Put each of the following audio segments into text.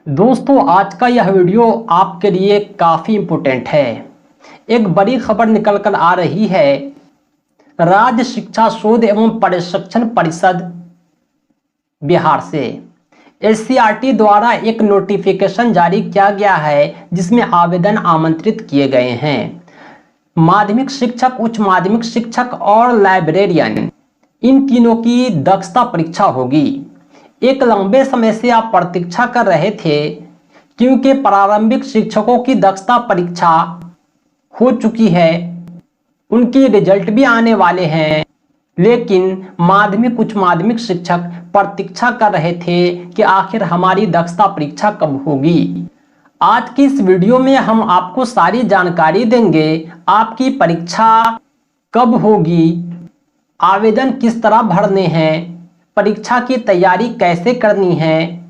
दोस्तों, आज का यह वीडियो आपके लिए काफ़ी इम्पोर्टेंट है। एक बड़ी खबर निकल कर आ रही है। राज्य शिक्षा शोध एवं प्रशिक्षण परिषद बिहार से एससीईआरटी द्वारा एक नोटिफिकेशन जारी किया गया है, जिसमें आवेदन आमंत्रित किए गए हैं। माध्यमिक शिक्षक, उच्च माध्यमिक शिक्षक और लाइब्रेरियन, इन तीनों की दक्षता परीक्षा होगी। एक लंबे समय से आप प्रतीक्षा कर रहे थे, क्योंकि प्रारंभिक शिक्षकों की दक्षता परीक्षा हो चुकी है, उनकी रिजल्ट भी आने वाले हैं। लेकिन माध्यमिक उच्च माध्यमिक शिक्षक प्रतीक्षा कर रहे थे कि आखिर हमारी दक्षता परीक्षा कब होगी। आज की इस वीडियो में हम आपको सारी जानकारी देंगे। आपकी परीक्षा कब होगी, आवेदन किस तरह भरने हैं, परीक्षा की तैयारी कैसे करनी है,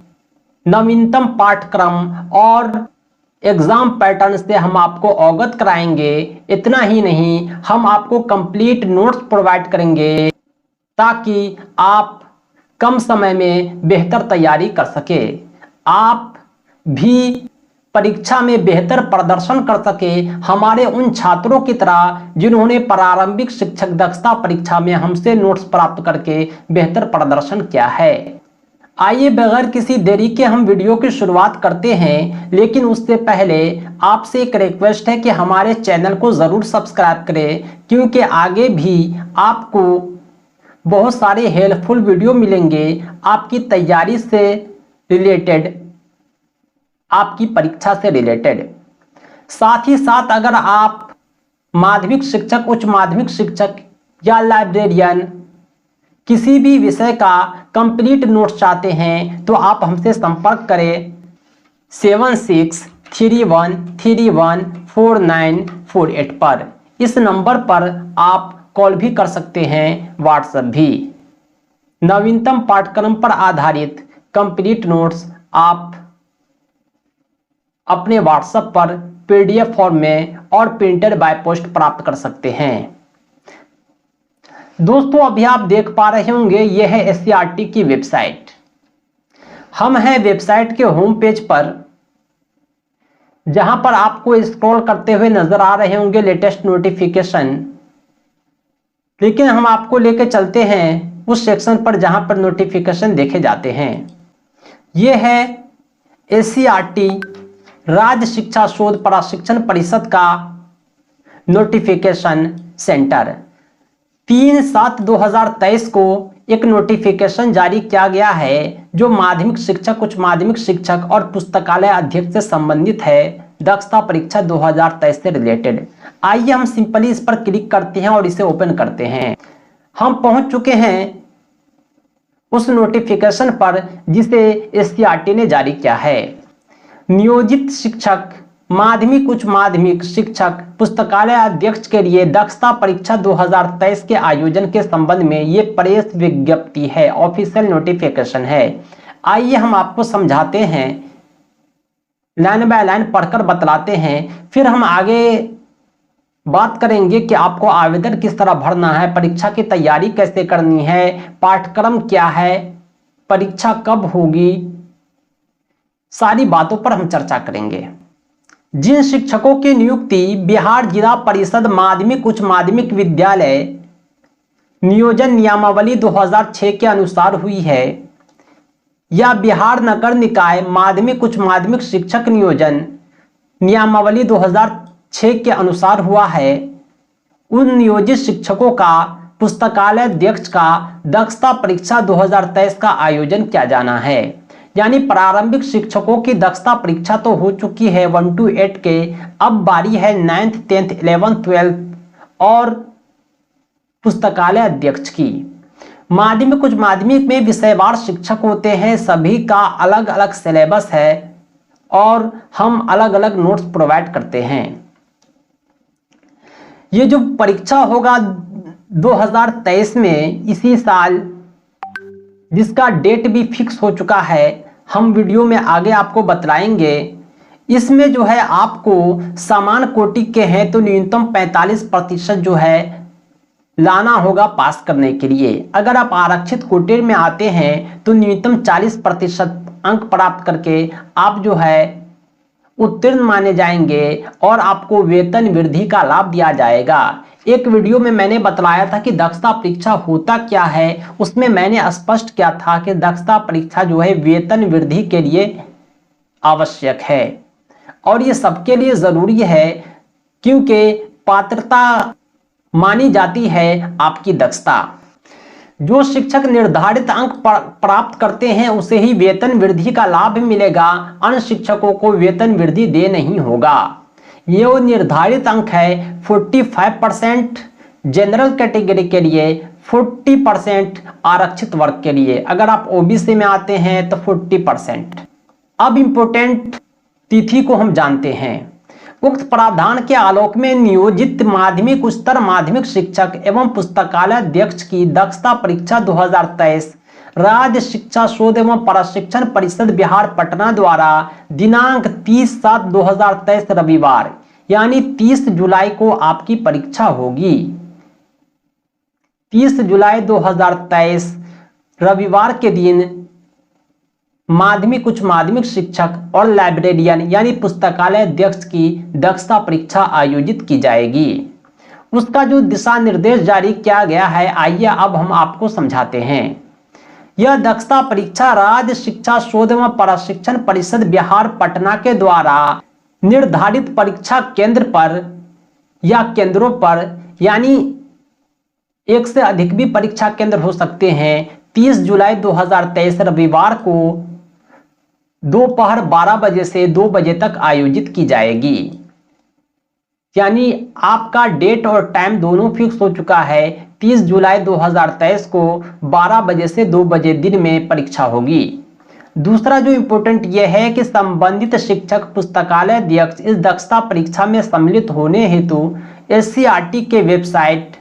नवीनतम पाठ्यक्रम और एग्जाम पैटर्न से हम आपको अवगत कराएंगे। इतना ही नहीं, हम आपको कंप्लीट नोट्स प्रोवाइड करेंगे ताकि आप कम समय में बेहतर तैयारी कर सके, आप भी परीक्षा में बेहतर प्रदर्शन कर सके, हमारे उन छात्रों की तरह जिन्होंने प्रारंभिक शिक्षक दक्षता परीक्षा में हमसे नोट्स प्राप्त करके बेहतर प्रदर्शन किया है। आइए बगैर किसी देरी के हम वीडियो की शुरुआत करते हैं, लेकिन उससे पहले आपसे एक रिक्वेस्ट है कि हमारे चैनल को जरूर सब्सक्राइब करें, क्योंकि आगे भी आपको बहुत सारे हेल्पफुल वीडियो मिलेंगे आपकी तैयारी से रिलेटेड, आपकी परीक्षा से रिलेटेड। साथ ही साथ अगर आप माध्यमिक शिक्षक, उच्च माध्यमिक शिक्षक या लाइब्रेरियन किसी भी विषय का कंप्लीट नोट्स चाहते हैं तो आप हमसे संपर्क करें 7631314948 पर। इस नंबर पर आप कॉल भी कर सकते हैं, व्हाट्सएप भी। नवीनतम पाठ्यक्रम पर आधारित कंप्लीट नोट्स आप अपने व्हाट्सएप पर पीडीएफ फॉर्म में और प्रिंटेड बाय पोस्ट प्राप्त कर सकते हैं। दोस्तों, अभी आप देख पा रहे होंगे, यह है एससीईआरटी की वेबसाइट। हम हैं वेबसाइट के होम पेज पर, जहां पर आपको स्क्रॉल करते हुए नजर आ रहे होंगे लेटेस्ट नोटिफिकेशन। लेकिन हम आपको लेके चलते हैं उस सेक्शन पर जहां पर नोटिफिकेशन देखे जाते हैं। यह है एससीईआरटी राज्य शिक्षा शोध प्रशिक्षण परिषद का नोटिफिकेशन सेंटर। 3/7/2023 को एक नोटिफिकेशन जारी किया गया है, जो माध्यमिक शिक्षक, उच्च माध्यमिक शिक्षक और पुस्तकालय अध्यक्ष से संबंधित है, दक्षता परीक्षा 2023 से रिलेटेड। आइए हम सिंपली इस पर क्लिक करते हैं और इसे ओपन करते हैं। हम पहुंच चुके हैं उस नोटिफिकेशन पर जिसे एससीईआरटी ने जारी किया है। नियोजित शिक्षक, माध्यमिक उच्च माध्यमिक शिक्षक, पुस्तकालय अध्यक्ष के लिए दक्षता परीक्षा 2023 के आयोजन के संबंध में ये प्रेस विज्ञप्ति है, ऑफिशियल नोटिफिकेशन है। आइए हम आपको समझाते हैं, लाइन बाय लाइन पढ़कर बतलाते हैं, फिर हम आगे बात करेंगे कि आपको आवेदन किस तरह भरना है, परीक्षा की तैयारी कैसे करनी है, पाठ्यक्रम क्या है, परीक्षा कब होगी, सारी बातों पर हम चर्चा करेंगे। जिन शिक्षकों की नियुक्ति बिहार जिला परिषद माध्यमिक उच्च माध्यमिक विद्यालय नियोजन नियमावली 2006 के अनुसार हुई है, या बिहार नगर निकाय माध्यमिक उच्च माध्यमिक शिक्षक नियोजन नियमावली 2006 के अनुसार हुआ है, उन नियोजित शिक्षकों का पुस्तकालय अध्यक्ष का दक्षता परीक्षा 2023 का आयोजन किया जाना है। यानी प्रारंभिक शिक्षकों की दक्षता परीक्षा तो हो चुकी है 1 to 8 के, अब बारी है 9th 10th 11th 12th और पुस्तकालय अध्यक्ष की। माध्यमिक उच्च माध्यमिक में विषयवार शिक्षक होते हैं, सभी का अलग अलग सिलेबस है और हम अलग अलग नोट्स प्रोवाइड करते हैं। ये जो परीक्षा होगा 2023 में, इसी साल, जिसका डेट भी फिक्स हो चुका है, हम वीडियो में आगे आपको बतलाएंगे। इसमें जो है आपको समान कोटि के हैं तो न्यूनतम 45% जो है लाना होगा पास करने के लिए। अगर आप आरक्षित कोटे में आते हैं तो न्यूनतम 40% अंक प्राप्त करके आप जो है उत्तीर्ण माने जाएंगे और आपको वेतन वृद्धि का लाभ दिया जाएगा। एक वीडियो में मैंने बतलाया था कि दक्षता परीक्षा होता क्या है, उसमें मैंने स्पष्ट किया था कि दक्षता परीक्षा जो है वेतन वृद्धि के लिए आवश्यक है और ये सबके लिए जरूरी है, क्योंकि पात्रता मानी जाती है आपकी दक्षता। जो शिक्षक निर्धारित अंक प्राप्त करते हैं उसे ही वेतन वृद्धि का लाभ मिलेगा, अन्य शिक्षकों को वेतन वृद्धि दे नहीं होगा। ये वो निर्धारित अंक है 45% जनरल कैटेगरी के लिए, 40% आरक्षित वर्ग के लिए। अगर आप ओबीसी में आते हैं तो 40%। अब इंपोर्टेंट तिथि को हम जानते हैं। उक्त प्रावधान के आलोक में नियोजित माध्यमिक, उच्चतर माध्यमिक शिक्षक एवं पुस्तकालय अध्यक्ष की दक्षता परीक्षा 2023 राज्य शिक्षा शोध एवं प्रशिक्षण परिषद बिहार पटना द्वारा दिनांक 30/7/2023 रविवार यानी 30 जुलाई को आपकी परीक्षा होगी। 30 जुलाई 2023 रविवार के दिन माध्यमिक, उच्च माध्यमिक शिक्षक और लाइब्रेरियन यानी पुस्तकालय अध्यक्ष की दक्षता परीक्षा आयोजित की जाएगी। उसका जो दिशा निर्देश जारी किया गया है, आइए अब हम आपको समझाते हैं। यह दक्षता परीक्षा राज्य शिक्षा शोध एवं प्रशिक्षण परिषद बिहार पटना के द्वारा निर्धारित परीक्षा केंद्र पर या केंद्रों पर, यानी एक से अधिक भी परीक्षा केंद्र हो सकते हैं, 30 जुलाई 2023 रविवार को दोपहर 12 बजे से 2 बजे तक आयोजित की जाएगी। यानी आपका डेट और टाइम दोनों फिक्स हो चुका है। 30 जुलाई 2023 को 12 बजे से 2 बजे दिन में परीक्षा होगी। दूसरा जो इम्पोर्टेंट यह है कि संबंधित शिक्षक पुस्तकालय अध्यक्ष इस दक्षता परीक्षा में सम्मिलित होने हेतु SCERT के वेबसाइट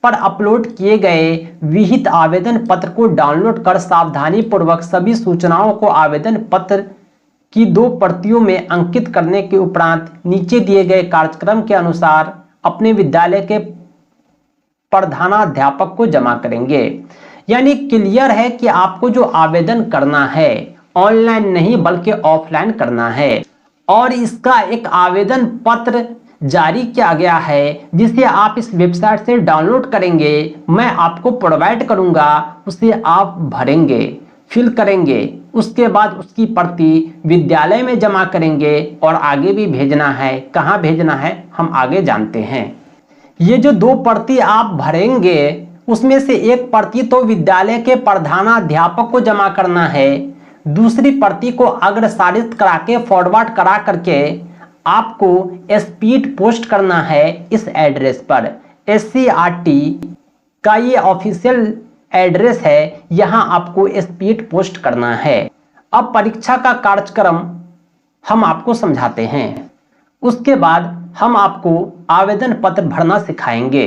पर अपलोड किए गए विहित आवेदन पत्र को डाउनलोड कर सावधानी पूर्वक सभी सूचनाओं को आवेदन पत्र की 2 प्रतियों में अंकित करने के उपरांत नीचे दिए गए कार्यक्रम के अनुसार अपने विद्यालय के प्रधानाध्यापक को जमा करेंगे। यानी क्लियर है कि आपको जो आवेदन करना है ऑनलाइन नहीं बल्कि ऑफलाइन करना है और इसका एक आवेदन पत्र जारी किया गया है जिसे आप इस वेबसाइट से डाउनलोड करेंगे। मैं आपको प्रोवाइड करूंगा, उसे आप भरेंगे, फिल करेंगे, उसके बाद उसकी प्रति विद्यालय में जमा करेंगे और आगे भी भेजना है। कहाँ भेजना है हम आगे जानते हैं। ये जो 2 प्रति आप भरेंगे उसमें से एक प्रति तो विद्यालय के प्रधानाध्यापक को जमा करना है, दूसरी प्रति को अग्रसारित करा के फॉरवर्ड करा करके आपको स्पीड पोस्ट करना है इस एड्रेस पर। SCERT का ये ऑफिशियल एड्रेस है, यहां आपको स्पीड पोस्ट करना है। अब परीक्षा का कार्यक्रम हम आपको समझाते हैं, उसके बाद हम आपको आवेदन पत्र भरना सिखाएंगे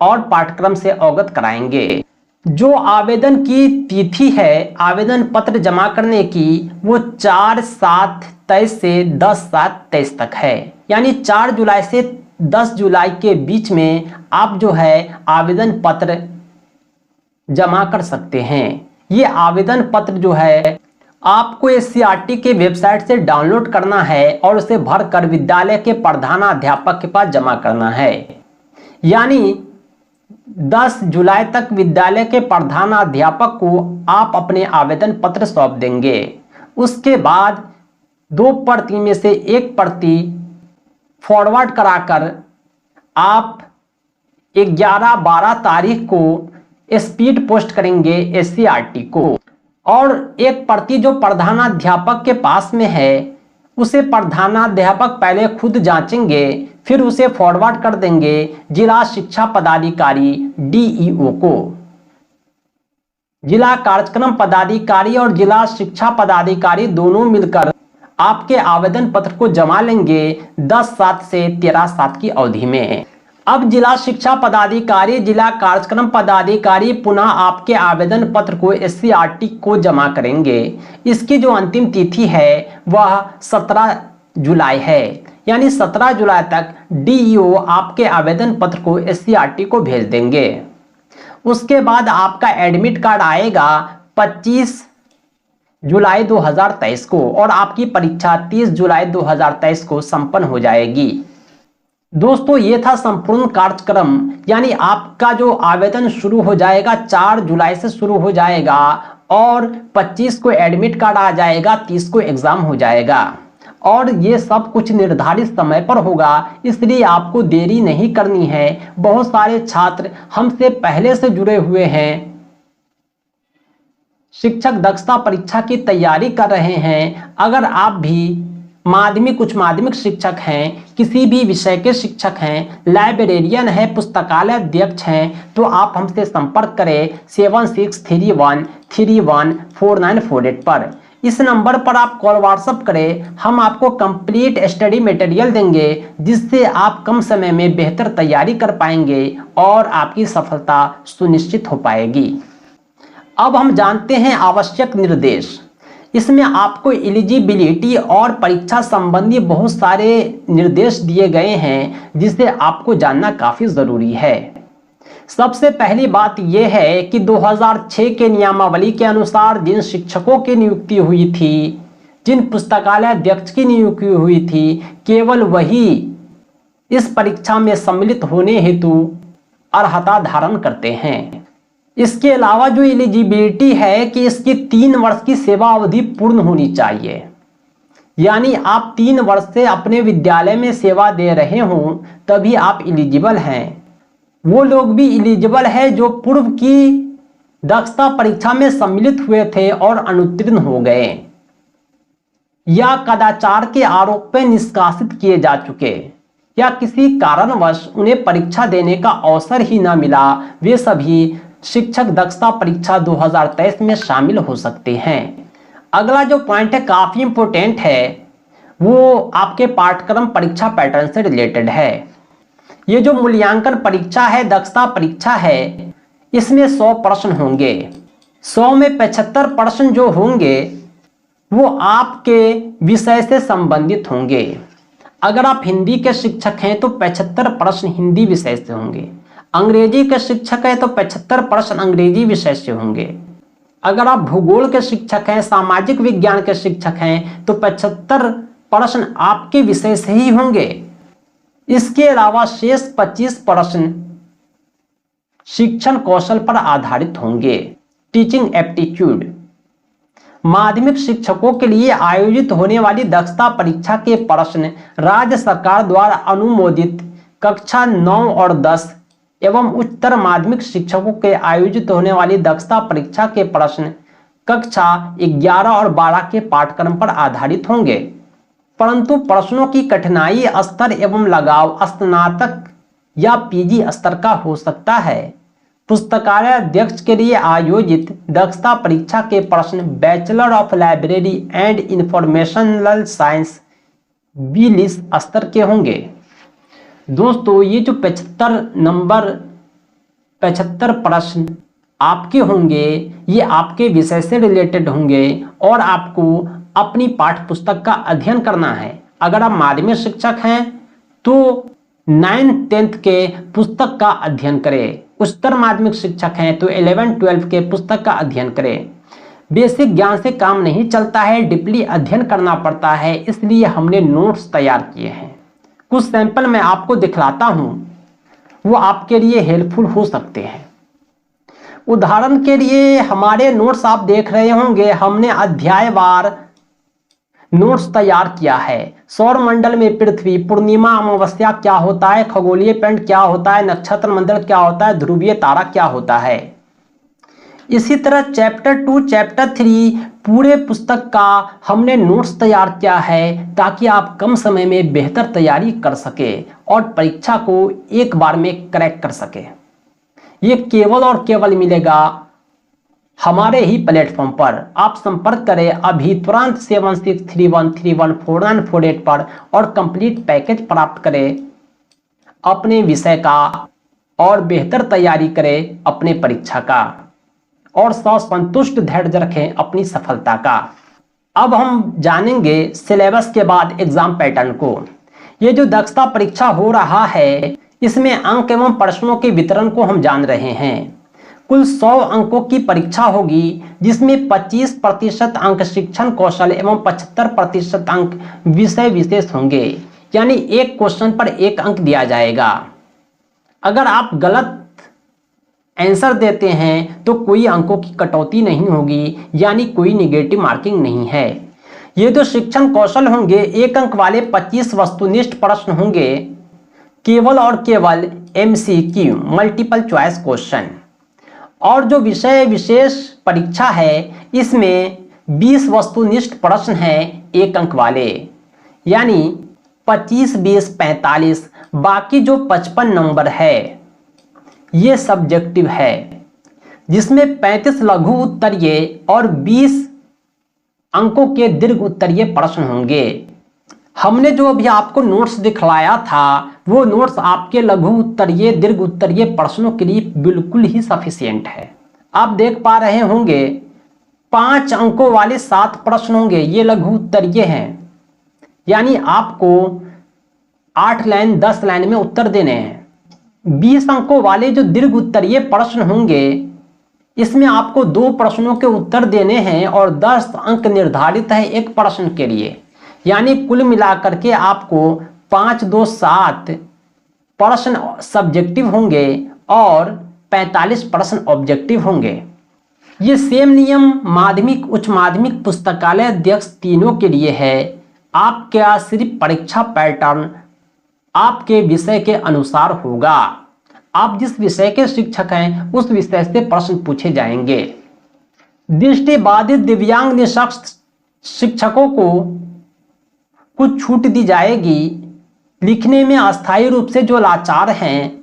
और पाठ्यक्रम से अवगत कराएंगे। जो आवेदन की तिथि है आवेदन पत्र जमा करने की वो 4/7/23 से 10/7/23 तक है। यानी 4 जुलाई से 10 जुलाई के बीच में आप जो है आवेदन पत्र जमा कर सकते हैं। ये आवेदन पत्र जो है आपको SCERT के वेबसाइट से डाउनलोड करना है और उसे भरकर विद्यालय के प्रधानाध्यापक के पास जमा करना है। यानी 10 जुलाई तक विद्यालय के प्रधानाध्यापक को आप अपने आवेदन पत्र सौंप देंगे। उसके बाद 2 प्रति में से 1 प्रति फॉरवर्ड कराकर आप 11-12 तारीख को स्पीड पोस्ट करेंगे SCERT को और 1 प्रति जो प्रधानाध्यापक के पास में है उसे प्रधानाध्यापक पहले खुद जांचेंगे, फिर उसे फॉरवर्ड कर देंगे जिला शिक्षा पदाधिकारी DEO को। जिला कार्यक्रम पदाधिकारी और जिला शिक्षा पदाधिकारी दोनों मिलकर आपके आवेदन पत्र को जमा लेंगे 10/7 से 13/7 की अवधि में। अब जिला शिक्षा पदाधिकारी, जिला कार्यक्रम पदाधिकारी पुनः आपके आवेदन पत्र को SCERT को जमा करेंगे। इसकी जो अंतिम तिथि है वह 17 जुलाई है। यानी 17 जुलाई तक DEO आपके आवेदन पत्र को SCERT को भेज देंगे। उसके बाद आपका एडमिट कार्ड आएगा 25 जुलाई 2023 को और आपकी परीक्षा 30 जुलाई 2023 को संपन्न हो जाएगी। दोस्तों ये था संपूर्ण कार्यक्रम, यानी आपका जो आवेदन शुरू हो जाएगा 4 जुलाई से शुरू हो जाएगा और 25 को एडमिट कार्ड आ जाएगा, 30 को एग्जाम हो जाएगा और ये सब कुछ निर्धारित समय पर होगा, इसलिए आपको देरी नहीं करनी है। बहुत सारे छात्र हमसे पहले से जुड़े हुए हैं, शिक्षक दक्षता परीक्षा की तैयारी कर रहे हैं। अगर आप भी माध्यमिक उच्च माध्यमिक शिक्षक हैं, किसी भी विषय के शिक्षक हैं, लाइब्रेरियन हैं, पुस्तकालय अध्यक्ष हैं, तो आप हमसे संपर्क करें 7631314948 पर। इस नंबर पर आप कॉल व्हाट्सएप करें, हम आपको कंप्लीट स्टडी मटेरियल देंगे जिससे आप कम समय में बेहतर तैयारी कर पाएंगे और आपकी सफलता सुनिश्चित हो पाएगी। अब हम जानते हैं आवश्यक निर्देश। इसमें आपको एलिजिबिलिटी और परीक्षा संबंधी बहुत सारे निर्देश दिए गए हैं जिसे आपको जानना काफी जरूरी है। सबसे पहली बात यह है कि 2006 के नियमावली के अनुसार जिन शिक्षकों की नियुक्ति हुई थी, जिन पुस्तकालय अध्यक्ष की नियुक्ति हुई थी, केवल वही इस परीक्षा में सम्मिलित होने हेतु अर्हता धारण करते हैं। इसके अलावा जो एलिजिबिलिटी है कि इसकी 3 वर्ष की सेवा अवधि पूर्ण होनी चाहिए, यानी आप 3 वर्ष से अपने विद्यालय में सेवा दे रहे हों तभी आप एलिजिबल हैं। वो लोग भी एलिजिबल है जो पूर्व की दक्षता परीक्षा में सम्मिलित हुए थे और अनुत्तीर्ण हो गए या कदाचार के आरोप में निष्कासित किए जा चुके या किसी कारणवश उन्हें परीक्षा देने का अवसर ही न मिला, वे सभी शिक्षक दक्षता परीक्षा 2023 में शामिल हो सकते हैं। अगला जो पॉइंट है काफी इंपोर्टेंट है, वो आपके पाठ्यक्रम परीक्षा पैटर्न से रिलेटेड है। ये जो मूल्यांकन परीक्षा है, दक्षता परीक्षा है, इसमें 100 प्रश्न होंगे। 100 में 75 प्रश्न जो होंगे वो आपके विषय से संबंधित होंगे। अगर आप हिंदी के शिक्षक हैं तो 75 प्रश्न हिंदी विषय से होंगे, अंग्रेजी के शिक्षक हैं तो 75 प्रश्न अंग्रेजी विषय से होंगे, अगर आप भूगोल के शिक्षक हैं, सामाजिक विज्ञान के शिक्षक हैं तो 75 प्रश्न आपके विषय से ही होंगे। इसके अलावा शेष 25 प्रश्न शिक्षण कौशल पर आधारित होंगे, टीचिंग एप्टीट्यूड। माध्यमिक शिक्षकों के लिए आयोजित होने वाली दक्षता परीक्षा के प्रश्न राज्य सरकार द्वारा अनुमोदित कक्षा 9 और 10 एवं उच्चतर माध्यमिक शिक्षकों के आयोजित होने वाली दक्षता परीक्षा के प्रश्न कक्षा 11 और 12 के पाठ्यक्रम पर आधारित होंगे, परंतु प्रश्नों की कठिनाई स्तर एवं लगाव स्नातक या पीजी स्तर का हो सकता है। पुस्तकालय अध्यक्ष के लिए आयोजित दक्षता परीक्षा के प्रश्न bachelor of library and informational science B.Lic स्तर के होंगे। दोस्तों ये जो 75 प्रश्न आपके होंगे ये आपके विषय से रिलेटेड होंगे और आपको अपनी पाठ्य पुस्तक का अध्ययन करना है। अगर आप माध्यमिक शिक्षक हैं तो 9th-10th के पुस्तक का अध्ययन करें, उच्चतर माध्यमिक शिक्षक हैं तो 11th-12th के पुस्तक का अध्ययन करें। बेसिक ज्ञान से काम नहीं चलता है, डीपली अध्ययन करना पड़ता है, इसलिए हमने नोट्स तैयार किए हैं। कुछ सैंपल मैं आपको दिखलाता हूं, वो आपके लिए हेल्पफुल हो सकते हैं। उदाहरण के लिए हमारे नोट्स आप देख रहे होंगे, हमने अध्यायवार नोट्स तैयार किया है। सौर मंडल में पृथ्वी, पूर्णिमा अमावस्या क्या होता है, खगोलीय पिंड क्या होता है, नक्षत्र मंडल क्या होता है, ध्रुवीय तारा क्या होता है। इसी तरह चैप्टर 2 चैप्टर 3 पूरे पुस्तक का हमने नोट्स तैयार किया है ताकि आप कम समय में बेहतर तैयारी कर सके और परीक्षा को एक बार में क्रैक कर सके। ये केवल और केवल मिलेगा हमारे ही प्लेटफॉर्म पर। आप संपर्क करें अभी तुरंत 7631314948 पर और कंप्लीट पैकेज प्राप्त करें अपने विषय का और बेहतर तैयारी करें अपने परीक्षा का और संतुष्ट धैर्य रखें अपनी सफलता का। अब हम जानेंगे सिलेबस के बाद एग्जाम पैटर्न को। ये जो दक्षता परीक्षा हो रहा है इसमें अंक एवं प्रश्नों के वितरण को हम जान रहे हैं। कुल 100 अंकों की परीक्षा होगी, जिसमें 25% अंक शिक्षण कौशल एवं 75% अंक विषय विशेष होंगे। यानी एक क्वेश्चन पर 1 अंक दिया जाएगा। अगर आप गलत आंसर देते हैं तो कोई अंकों की कटौती नहीं होगी, यानी कोई निगेटिव मार्किंग नहीं है। ये जो शिक्षण कौशल होंगे 1 अंक वाले 25 वस्तुनिष्ठ प्रश्न होंगे, केवल और केवल MCQ मल्टीपल चॉइस क्वेश्चन। और जो विषय विशेष परीक्षा है इसमें 20 वस्तुनिष्ठ प्रश्न हैं 1 अंक वाले, यानी 25, 20, 45। बाकी जो 55 नंबर है ये सब्जेक्टिव है, जिसमें 35 लघु उत्तरीय और 20 अंकों के दीर्घ उत्तरीय प्रश्न होंगे। हमने जो अभी आपको नोट्स दिखलाया था वो नोट्स आपके लघु उत्तरीय दीर्घ उत्तरीय प्रश्नों के लिए बिल्कुल ही सफिशिएंट है। आप देख पा रहे होंगे 5 अंकों वाले 7 प्रश्न होंगे, ये लघु उत्तरीय हैं, यानी आपको 8 लाइन 10 लाइन में उत्तर देने हैं। 20 अंकों वाले जो दीर्घ उत्तरीय प्रश्न होंगे इसमें आपको 2 प्रश्नों के उत्तर देने हैं और 10 अंक निर्धारित है एक प्रश्न के लिए, यानी कुल मिलाकर के आपको 5, 2, 7 प्रश्न सब्जेक्टिव होंगे और 45 प्रश्न ऑब्जेक्टिव होंगे। ये सेम नियम माध्यमिक, उच्च माध्यमिक, पुस्तकालय अध्यक्ष तीनों के लिए है। आपका सिर्फ परीक्षा पैटर्न आपके विषय के अनुसार होगा। आप जिस विषय के शिक्षक हैं उस विषय से प्रश्न पूछे जाएंगे। दृष्टिबाधित दिव्यांग निःशक्त शिक्षकों को कुछ छूट दी जाएगी। लिखने में अस्थायी रूप से जो लाचार हैं,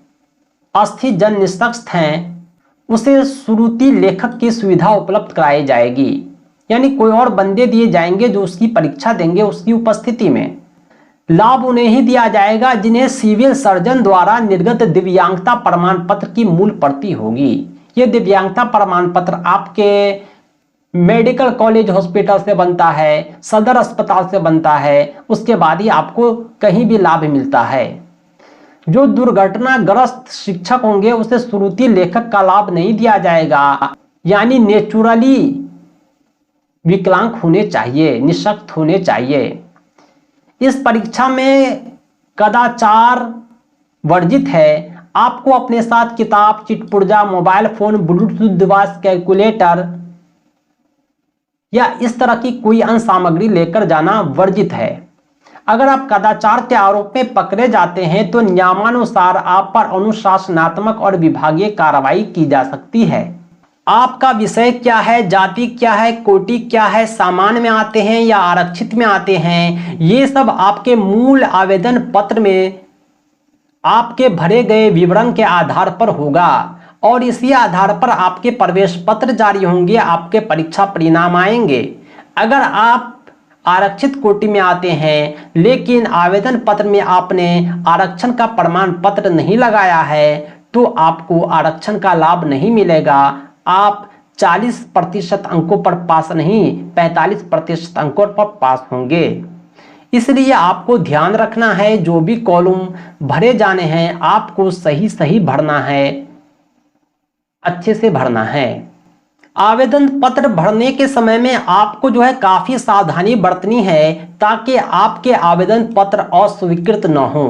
अस्थिर जन निःशक्त हैं, उसे श्रुति लेखक की सुविधा उपलब्ध कराई जाएगी। यानी कोई और बंदे दिए जाएंगे जो उसकी परीक्षा देंगे उसकी उपस्थिति में। लाभ उन्हें ही दिया जाएगा जिन्हें सिविल सर्जन द्वारा निर्गत दिव्यांगता प्रमाण पत्र की मूल प्रति होगी। यह दिव्यांगता प्रमाण पत्र आपके मेडिकल कॉलेज हॉस्पिटल से बनता है, सदर अस्पताल से बनता है, उसके बाद ही आपको कहीं भी लाभ मिलता है। जो दुर्घटनाग्रस्त शिक्षक होंगे उसे श्रुति लेखक का लाभ नहीं दिया जाएगा, यानी नेचुरली विकलांग होने चाहिए, निःशक्त होने चाहिए। इस परीक्षा में कदाचार वर्जित है। आपको अपने साथ किताब, चिटपुर्जा, mobile phone, Bluetooth device, calculator या इस तरह की कोई अन्य सामग्री लेकर जाना वर्जित है। अगर आप कदाचार के आरोप में पकड़े जाते हैं तो नियमानुसार आप पर अनुशासनात्मक और विभागीय कार्रवाई की जा सकती है। आपका विषय क्या है, जाति क्या है, कोटि क्या है, सामान्य में आते हैं या आरक्षित में आते हैं, ये सब आपके मूल आवेदन पत्र में आपके भरे गए विवरण के आधार पर होगा और इसी आधार पर आपके प्रवेश पत्र जारी होंगे, आपके परीक्षा परिणाम आएंगे। अगर आप आरक्षित कोटि में आते हैं लेकिन आवेदन पत्र में आपने आरक्षण का प्रमाण पत्र नहीं लगाया है तो आपको आरक्षण का लाभ नहीं मिलेगा। आप 40% अंकों पर पास नहीं 45% अंकों पर पास होंगे। इसलिए आपको ध्यान रखना है, जो भी कॉलम भरे जाने हैं आपको सही सही भरना है, अच्छे से भरना है। आवेदन पत्र भरने के समय में आपको जो है काफी सावधानी बरतनी है ताकि आपके आवेदन पत्र अस्वीकृत न हो।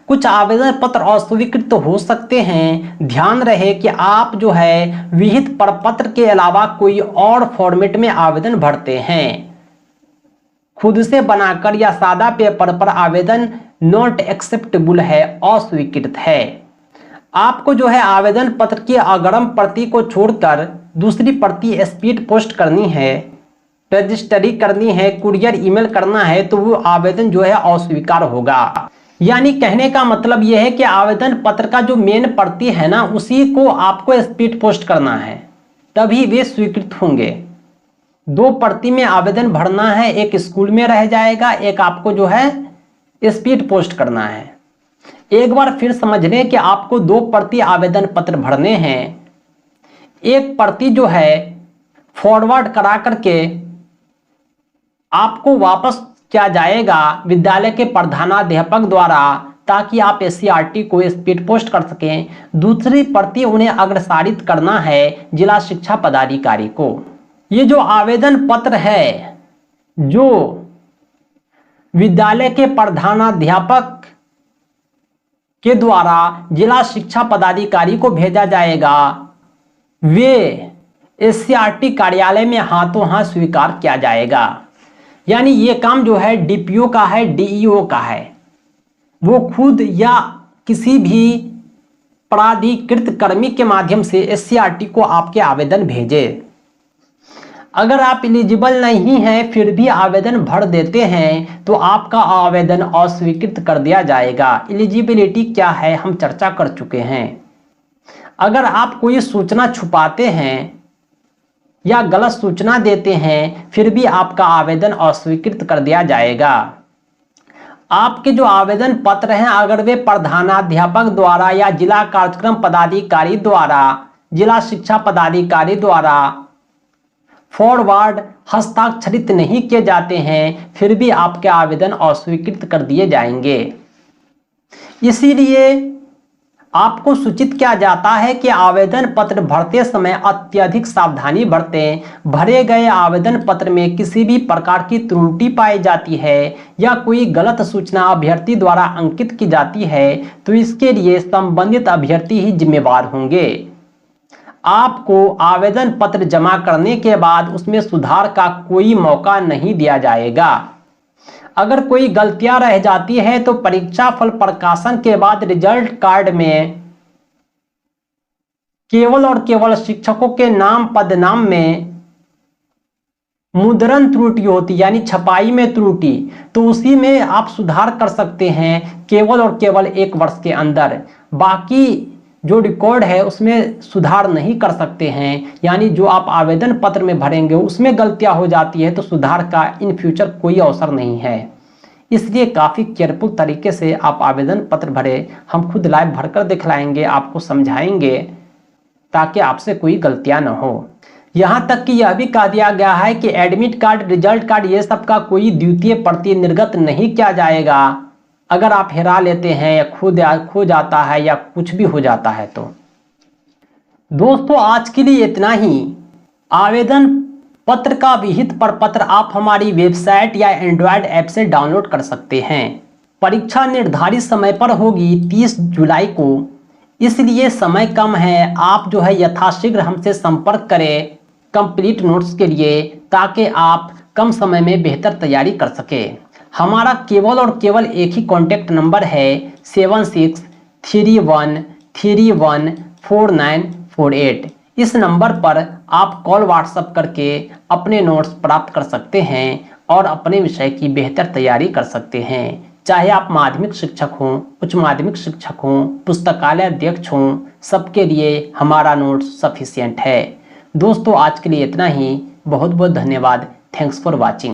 कुछ आवेदन पत्र अस्वीकृत हो सकते हैं। ध्यान रहे कि आप जो है विहित प्रपत्र के अलावा कोई और फॉर्मेट में आवेदन भरते हैं। खुद से बनाकर या सादा पेपर पर आवेदन नॉट एक्सेप्टेबल है, अस्वीकृत है। आपको जो है आवेदन पत्र की अग्रिम प्रति को छोड़कर दूसरी प्रति स्पीड पोस्ट करनी है, रजिस्ट्री करनी है, कुरियर ईमेल करना है तो वो आवेदन जो है अस्वीकार होगा। यानी कहने का मतलब यह है कि आवेदन पत्र का जो मेन प्रति है ना उसी को आपको स्पीड पोस्ट करना है, तभी वे स्वीकृत होंगे। 2 प्रति में आवेदन भरना है, एक स्कूल में रह जाएगा, एक आपको जो है स्पीड पोस्ट करना है। एक बार फिर समझ लें कि आपको 2 प्रति आवेदन पत्र भरने हैं। एक प्रति जो है फॉरवर्ड करा करके आपको वापस किया जाएगा विद्यालय के प्रधानाध्यापक द्वारा, ताकि आप SCERT को स्पीड पोस्ट कर सकें। दूसरी प्रति उन्हें अग्रसारित करना है जिला शिक्षा पदाधिकारी को। ये जो आवेदन पत्र है जो विद्यालय के प्रधानाध्यापक के द्वारा जिला शिक्षा पदाधिकारी को भेजा जाएगा, वे SCERT कार्यालय में हाथों हाथ स्वीकार किया जाएगा। यानी ये काम जो है DPO का है, DEO का है। वो खुद या किसी भी प्राधिकृत कर्मी के माध्यम से SCERT को आपके आवेदन भेजे। अगर आप एलिजिबल नहीं हैं फिर भी आवेदन भर देते हैं तो आपका आवेदन अस्वीकृत कर दिया जाएगा। एलिजिबिलिटी क्या है हम चर्चा कर चुके हैं। अगर आप कोई सूचना छुपाते हैं या गलत सूचना देते हैं फिर भी आपका आवेदन अस्वीकृत कर दिया जाएगा। आपके जो आवेदन पत्र हैं अगर वे प्रधानाध्यापक द्वारा या जिला कार्यक्रम पदाधिकारी द्वारा, जिला शिक्षा पदाधिकारी द्वारा फॉरवर्ड हस्ताक्षरित नहीं किए जाते हैं फिर भी आपके आवेदन अस्वीकृत कर दिए जाएंगे। इसीलिए आपको सूचित किया जाता है कि आवेदन पत्र भरते समय अत्यधिक सावधानी बरतें। भरे गए आवेदन पत्र में किसी भी प्रकार की त्रुटि पाई जाती है या कोई गलत सूचना अभ्यर्थी द्वारा अंकित की जाती है तो इसके लिए संबंधित अभ्यर्थी ही जिम्मेवार होंगे। आपको आवेदन पत्र जमा करने के बाद उसमें सुधार का कोई मौका नहीं दिया जाएगा। अगर कोई गलतियां रह जाती है तो परीक्षा फल प्रकाशन के बाद रिजल्ट कार्ड में केवल और केवल शिक्षकों के नाम पदनाम में मुद्रण त्रुटि होती यानी छपाई में त्रुटि, तो उसी में आप सुधार कर सकते हैं केवल और केवल 1 वर्ष के अंदर। बाकी जो रिकॉर्ड है उसमें सुधार नहीं कर सकते हैं। यानी जो आप आवेदन पत्र में भरेंगे उसमें गलतियां हो जाती है तो सुधार का इन फ्यूचर कोई अवसर नहीं है। इसलिए काफ़ी केयरफुल तरीके से आप आवेदन पत्र भरें। हम खुद लाइव भरकर दिखलाएंगे, आपको समझाएंगे ताकि आपसे कोई गलतियां न हो। यहाँ तक कि यह भी कह दिया गया है कि एडमिट कार्ड, रिजल्ट कार्ड ये सब का कोई द्वितीय प्रति निर्गत नहीं किया जाएगा अगर आप हेरा लेते हैं या खो जाता है या कुछ भी हो जाता है तो। दोस्तों आज के लिए इतना ही। आवेदन पत्र का विहित प्रपत्र आप हमारी वेबसाइट या एंड्रॉयड ऐप से डाउनलोड कर सकते हैं। परीक्षा निर्धारित समय पर होगी 30 जुलाई को, इसलिए समय कम है। आप जो है यथाशीघ्र हमसे संपर्क करें कंप्लीट नोट्स के लिए ताकि आप कम समय में बेहतर तैयारी कर सकें। हमारा केवल और केवल एक ही कॉन्टैक्ट नंबर है 7631314948। इस नंबर पर आप कॉल व्हाट्सएप करके अपने नोट्स प्राप्त कर सकते हैं और अपने विषय की बेहतर तैयारी कर सकते हैं। चाहे आप माध्यमिक शिक्षक हों, उच्च माध्यमिक शिक्षक हों, पुस्तकालय अध्यक्ष हों, सबके लिए हमारा नोट्स सफिशिएंट है। दोस्तों आज के लिए इतना ही। बहुत बहुत धन्यवाद। Thanks for watching.